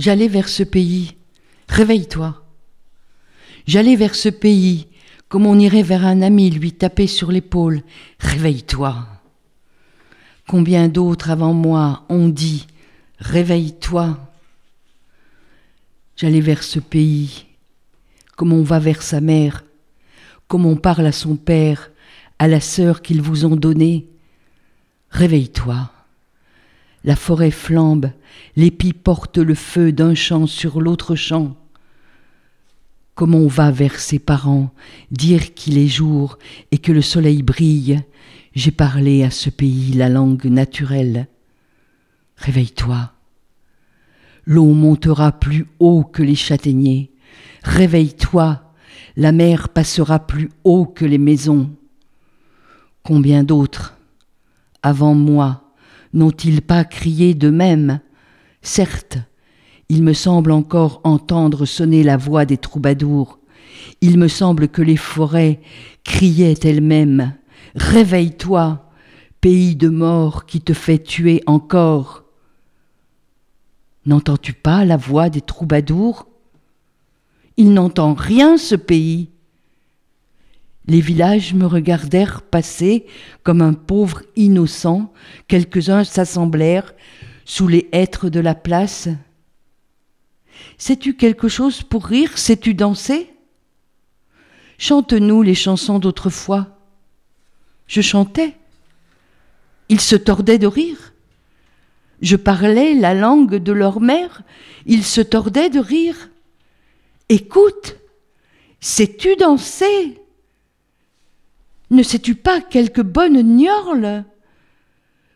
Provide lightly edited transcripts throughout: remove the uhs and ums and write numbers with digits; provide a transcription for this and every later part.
J'allais vers ce pays, réveille-toi. J'allais vers ce pays, comme on irait vers un ami lui taper sur l'épaule, réveille-toi. Combien d'autres avant moi ont dit, réveille-toi. J'allais vers ce pays, comme on va vers sa mère, comme on parle à son père, à la sœur qu'ils vous ont donnée. Réveille-toi. La forêt flambe, l'épi porte le feu d'un champ sur l'autre champ. Comme on va vers ses parents, dire qu'il est jour et que le soleil brille, j'ai parlé à ce pays la langue naturelle. Réveille-toi. L'eau montera plus haut que les châtaigniers. Réveille-toi, la mer passera plus haut que les maisons. Combien d'autres, avant moi, n'ont-ils pas crié de même? Certes, il me semble encore entendre sonner la voix des troubadours. Il me semble que les forêts criaient elles-mêmes. Réveille-toi, pays de mort qui te fait tuer encore. N'entends-tu pas la voix des troubadours? Il n'entend rien, ce pays. Les villages me regardèrent passer comme un pauvre innocent. Quelques-uns s'assemblèrent sous les hêtres de la place. Sais-tu quelque chose pour rire? Sais-tu danser? Chante-nous les chansons d'autrefois. Je chantais. Ils se tordaient de rire. Je parlais la langue de leur mère. Ils se tordaient de rire. Écoute, sais-tu danser? Ne sais-tu pas quelque bonne gnorle?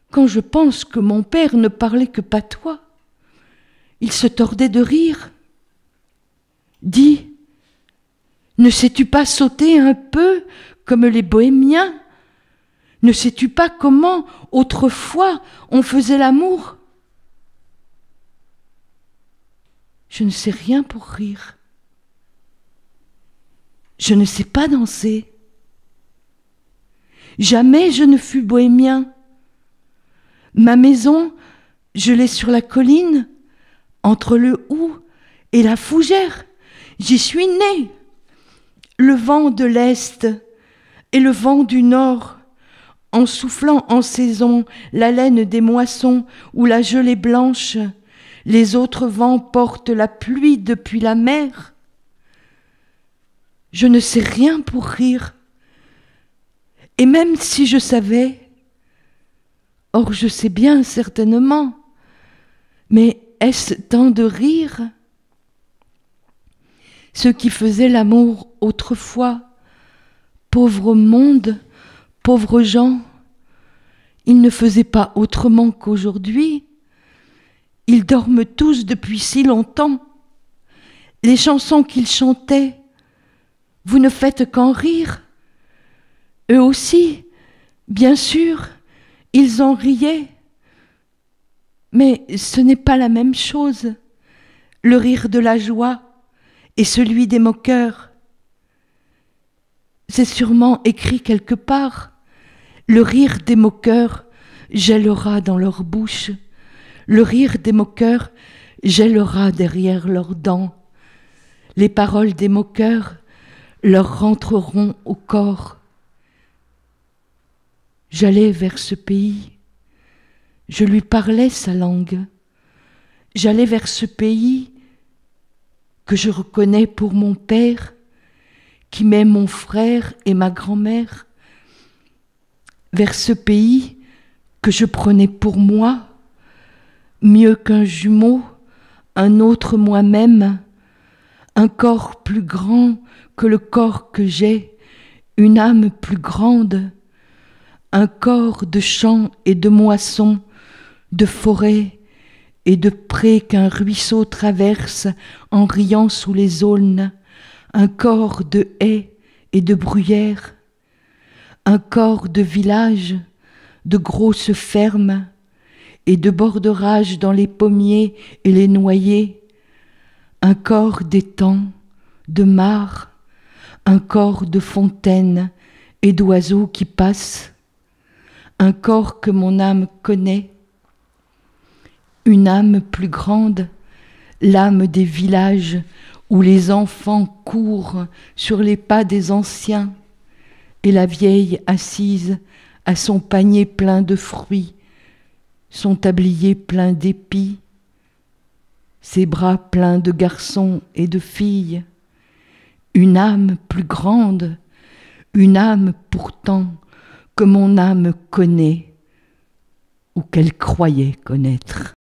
Quand je pense que mon père ne parlait que patois, il se tordait de rire. Dis, ne sais-tu pas sauter un peu comme les bohémiens? Ne sais-tu pas comment, autrefois, on faisait l'amour? Je ne sais rien pour rire. Je ne sais pas danser. Jamais je ne fus bohémien. Ma maison, je l'ai sur la colline, entre le houx et la fougère. J'y suis né. Le vent de l'Est et le vent du Nord, en soufflant en saison la laine des moissons ou la gelée blanche, les autres vents portent la pluie depuis la mer. Je ne sais rien pour rire. Et même si je savais, or je sais bien certainement, mais est-ce tant de rire? Ceux qui faisaient l'amour autrefois, pauvre monde, pauvres gens, ils ne faisaient pas autrement qu'aujourd'hui. Ils dorment tous depuis si longtemps. Les chansons qu'ils chantaient, vous ne faites qu'en rire. Eux aussi, bien sûr, ils en riaient. Mais ce n'est pas la même chose, le rire de la joie et celui des moqueurs. C'est sûrement écrit quelque part. Le rire des moqueurs gèlera dans leur bouche. Le rire des moqueurs gèlera derrière leurs dents. Les paroles des moqueurs leur rentreront au corps. J'allais vers ce pays, je lui parlais sa langue. J'allais vers ce pays que je reconnais pour mon père, qui met mon frère et ma grand-mère, vers ce pays que je prenais pour moi, mieux qu'un jumeau, un autre moi-même, un corps plus grand que le corps que j'ai, une âme plus grande, un corps de champs et de moissons, de forêts et de prés qu'un ruisseau traverse en riant sous les aulnes, un corps de haies et de bruyères, un corps de villages, de grosses fermes et de borderages dans les pommiers et les noyers, un corps d'étangs, de mares, un corps de fontaines et d'oiseaux qui passent, un corps que mon âme connaît, une âme plus grande, l'âme des villages où les enfants courent sur les pas des anciens, et la vieille assise à son panier plein de fruits, son tablier plein d'épis, ses bras pleins de garçons et de filles, une âme plus grande, une âme pourtant que mon âme connaît ou qu'elle croyait connaître.